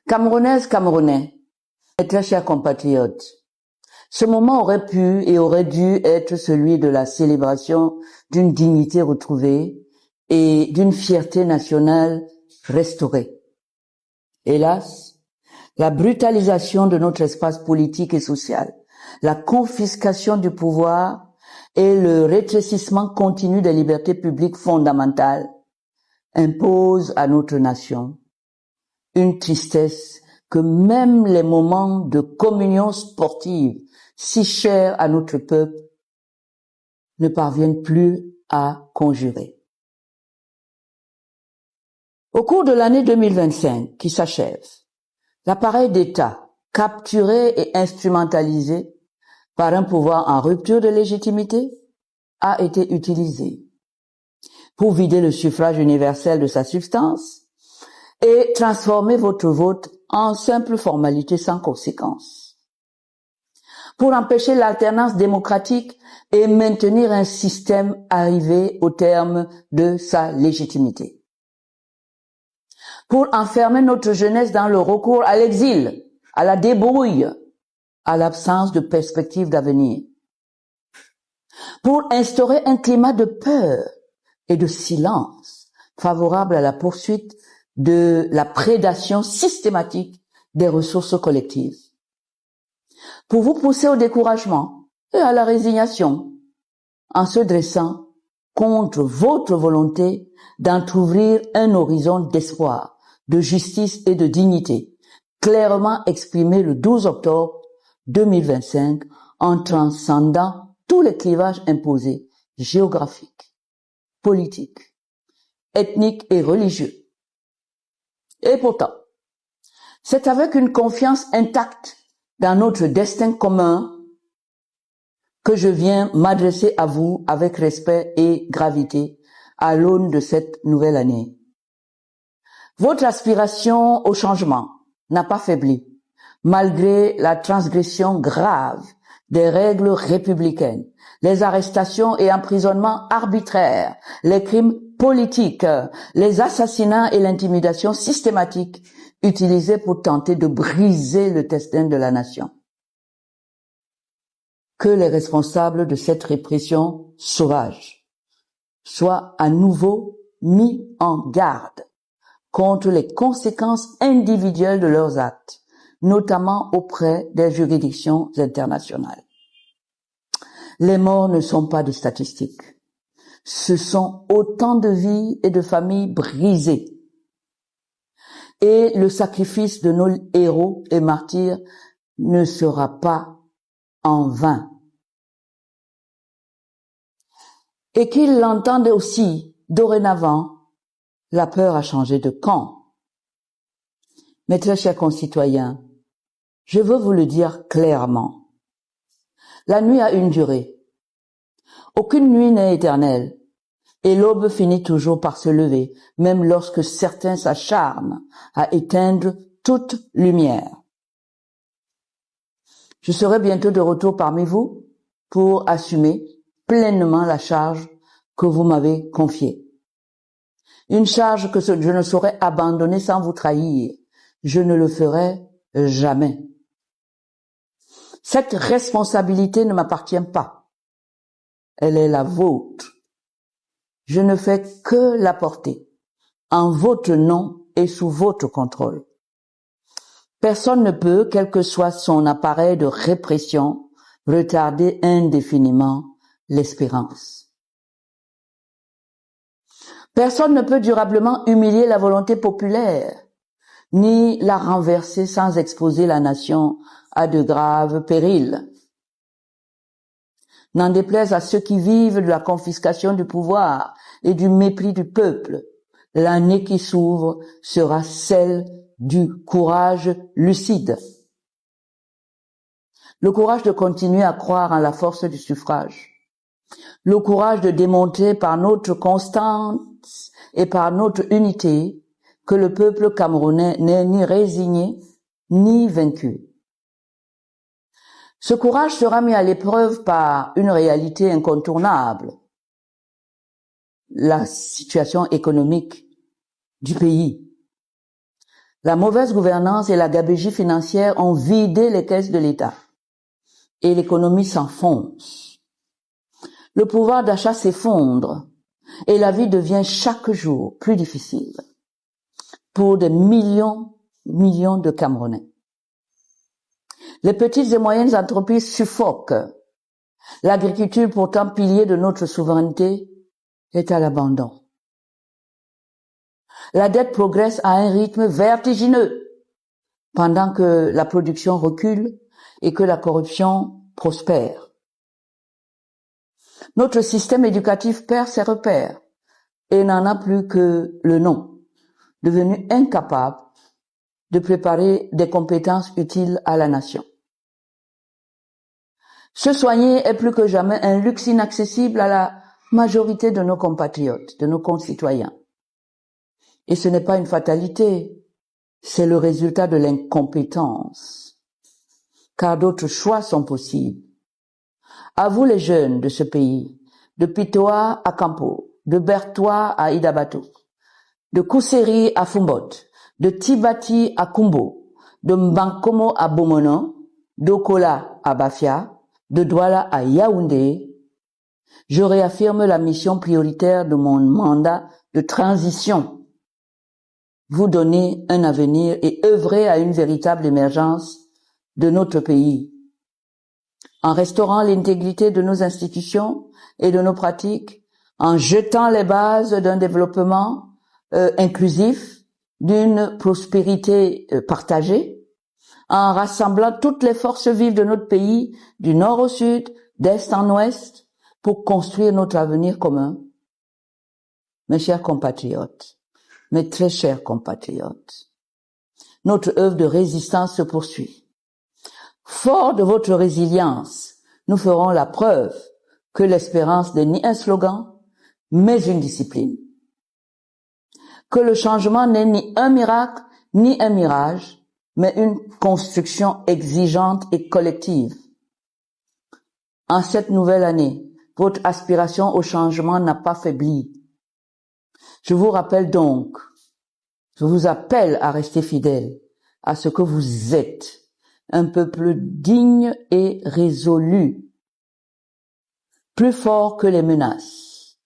Camerounaises, Camerounais, mes très chers compatriotes, ce moment aurait pu et aurait dû être celui de la célébration d'une dignité retrouvée et d'une fierté nationale restaurée. Hélas, la brutalisation de notre espace politique et social, la confiscation du pouvoir et le rétrécissement continu des libertés publiques fondamentales imposent à notre nation une tristesse que même les moments de communion sportive si chers à notre peuple ne parviennent plus à conjurer. Au cours de l'année 2025 qui s'achève, l'appareil d'État, capturé et instrumentalisé par un pouvoir en rupture de légitimité, a été utilisé pour vider le suffrage universel de sa substance et transformer votre vote en simple formalité sans conséquence, pour empêcher l'alternance démocratique et maintenir un système arrivé au terme de sa légitimité, pour enfermer notre jeunesse dans le recours à l'exil, à la débrouille, à l'absence de perspective d'avenir, pour instaurer un climat de peur et de silence favorable à la poursuite de la prédation systématique des ressources collectives, pour vous pousser au découragement et à la résignation en se dressant contre votre volonté d'entrouvrir un horizon d'espoir, de justice et de dignité, clairement exprimé le 12 octobre 2025 en transcendant tous les clivages imposés, géographiques, politiques, ethniques et religieux. Et pourtant, c'est avec une confiance intacte dans notre destin commun que je viens m'adresser à vous avec respect et gravité à l'aune de cette nouvelle année. Votre aspiration au changement n'a pas faibli, malgré la transgression grave des règles républicaines, les arrestations et emprisonnements arbitraires, les crimes politiques, les assassinats et l'intimidation systématique utilisés pour tenter de briser le destin de la nation. Que les responsables de cette répression sauvage soient à nouveau mis en garde contre les conséquences individuelles de leurs actes, notamment auprès des juridictions internationales. Les morts ne sont pas des statistiques. Ce sont autant de vies et de familles brisées. Et le sacrifice de nos héros et martyrs ne sera pas en vain. Et qu'ils l'entendent aussi, dorénavant, la peur a changé de camp. Mes très chers concitoyens, je veux vous le dire clairement. La nuit a une durée. Aucune nuit n'est éternelle. Et l'aube finit toujours par se lever, même lorsque certains s'acharnent à éteindre toute lumière. Je serai bientôt de retour parmi vous pour assumer pleinement la charge que vous m'avez confiée. Une charge que je ne saurais abandonner sans vous trahir. Je ne le ferai jamais. Cette responsabilité ne m'appartient pas. Elle est la vôtre. Je ne fais que la porter, en votre nom et sous votre contrôle. Personne ne peut, quel que soit son appareil de répression, retarder indéfiniment l'espérance. Personne ne peut durablement humilier la volonté populaire, ni la renverser sans exposer la nation à de graves périls. N'en déplaise à ceux qui vivent de la confiscation du pouvoir et du mépris du peuple, l'année qui s'ouvre sera celle du courage lucide. Le courage de continuer à croire en la force du suffrage. Le courage de démontrer par notre constance et par notre unité que le peuple camerounais n'est ni résigné ni vaincu. Ce courage sera mis à l'épreuve par une réalité incontournable. La situation économique du pays. La mauvaise gouvernance et la gabegie financière ont vidé les caisses de l'État et l'économie s'enfonce. Le pouvoir d'achat s'effondre et la vie devient chaque jour plus difficile pour des millions de Camerounais. Les petites et moyennes entreprises suffoquent. L'agriculture, pourtant pilier de notre souveraineté, est à l'abandon. La dette progresse à un rythme vertigineux, pendant que la production recule et que la corruption prospère. Notre système éducatif perd ses repères et n'en a plus que le nom, devenu incapable de préparer des compétences utiles à la nation. Se soigner est plus que jamais un luxe inaccessible à la majorité de nos compatriotes, de nos concitoyens. Et ce n'est pas une fatalité, c'est le résultat de l'incompétence, car d'autres choix sont possibles. À vous les jeunes de ce pays, de Pitoa à Campo, de Bertois à Idabato, de Kousséri à Fumbot, de Tibati à Kumbo, de Mbankomo à Bomono, d'Okola à Bafia, de Douala à Yaoundé, je réaffirme la mission prioritaire de mon mandat de transition. Vous donner un avenir et œuvrer à une véritable émergence de notre pays. En restaurant l'intégrité de nos institutions et de nos pratiques, en jetant les bases d'un développement inclusif, d'une prospérité partagée, en rassemblant toutes les forces vives de notre pays, du nord au sud, d'est en ouest, pour construire notre avenir commun. Mes chers compatriotes, mes très chers compatriotes, notre œuvre de résistance se poursuit. Fort de votre résilience, nous ferons la preuve que l'espérance n'est ni un slogan, mais une discipline. Que le changement n'est ni un miracle, ni un mirage, mais une construction exigeante et collective. En cette nouvelle année, votre aspiration au changement n'a pas faibli. Je vous rappelle donc, je vous appelle à rester fidèle à ce que vous êtes, un peuple digne et résolu, plus fort que les menaces.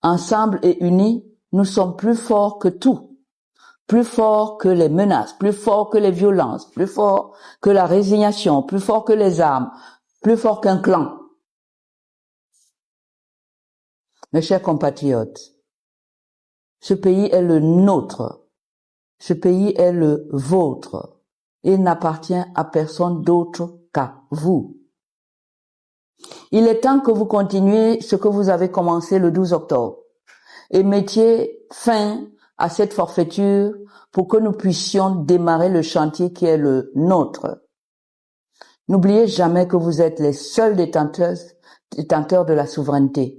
Ensemble et unis, nous sommes plus forts que tout. Plus fort que les menaces, plus fort que les violences, plus fort que la résignation, plus fort que les armes, plus fort qu'un clan. Mes chers compatriotes, ce pays est le nôtre, ce pays est le vôtre, il n'appartient à personne d'autre qu'à vous. Il est temps que vous continuiez ce que vous avez commencé le 12 octobre et mettiez fin à cette forfaiture pour que nous puissions démarrer le chantier qui est le nôtre. N'oubliez jamais que vous êtes les seuls détenteurs de la souveraineté.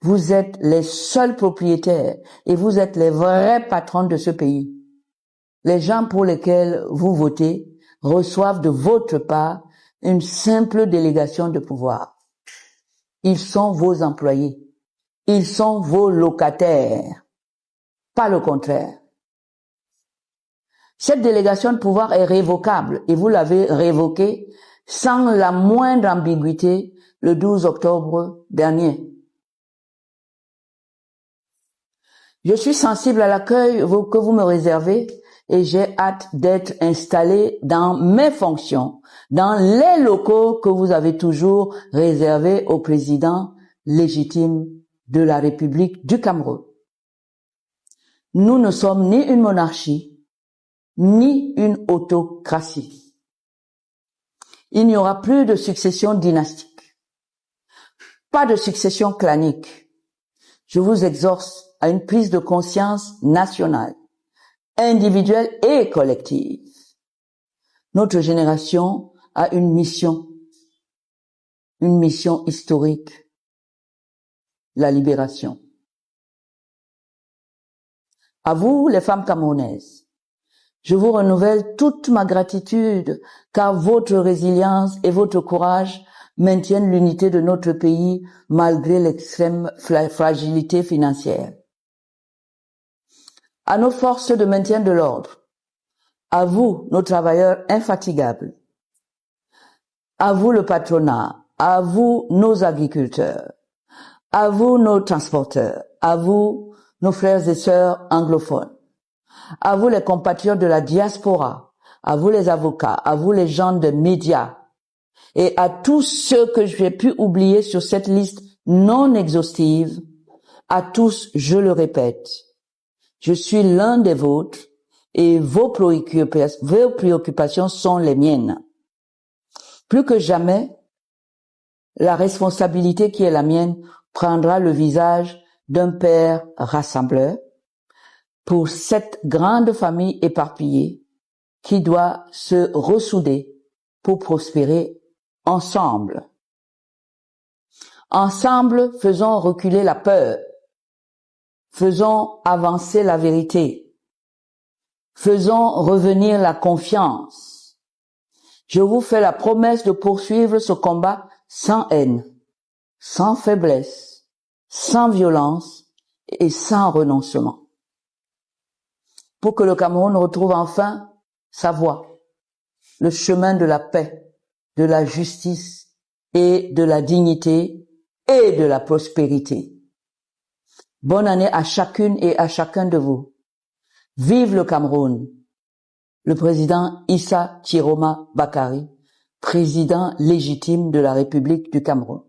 Vous êtes les seuls propriétaires et vous êtes les vrais patrons de ce pays. Les gens pour lesquels vous votez reçoivent de votre part une simple délégation de pouvoir. Ils sont vos employés. Ils sont vos locataires. Pas le contraire. Cette délégation de pouvoir est révocable et vous l'avez révoquée sans la moindre ambiguïté le 12 octobre dernier. Je suis sensible à l'accueil que vous me réservez et j'ai hâte d'être installé dans mes fonctions, dans les locaux que vous avez toujours réservés au président légitime de la République du Cameroun. Nous ne sommes ni une monarchie, ni une autocratie. Il n'y aura plus de succession dynastique, pas de succession clanique. Je vous exhorte à une prise de conscience nationale, individuelle et collective. Notre génération a une mission historique, la libération. À vous, les femmes camerounaises, je vous renouvelle toute ma gratitude car votre résilience et votre courage maintiennent l'unité de notre pays malgré l'extrême fragilité financière. À nos forces de maintien de l'ordre, à vous, nos travailleurs infatigables, à vous le patronat, à vous nos agriculteurs, à vous nos transporteurs, à vous nos frères et sœurs anglophones, à vous les compatriotes de la diaspora, à vous les avocats, à vous les gens de médias, et à tous ceux que j'ai pu oublier sur cette liste non exhaustive, à tous, je le répète, je suis l'un des vôtres et vos préoccupations sont les miennes. Plus que jamais, la responsabilité qui est la mienne prendra le visage d'un père rassembleur pour cette grande famille éparpillée qui doit se ressouder pour prospérer ensemble. Ensemble, faisons reculer la peur, faisons avancer la vérité, faisons revenir la confiance. Je vous fais la promesse de poursuivre ce combat sans haine, sans faiblesse, sans violence et sans renoncement, pour que le Cameroun retrouve enfin sa voie, le chemin de la paix, de la justice et de la dignité et de la prospérité. Bonne année à chacune et à chacun de vous. Vive le Cameroun. Le président Issa Chiroma Bakary, président légitime de la République du Cameroun.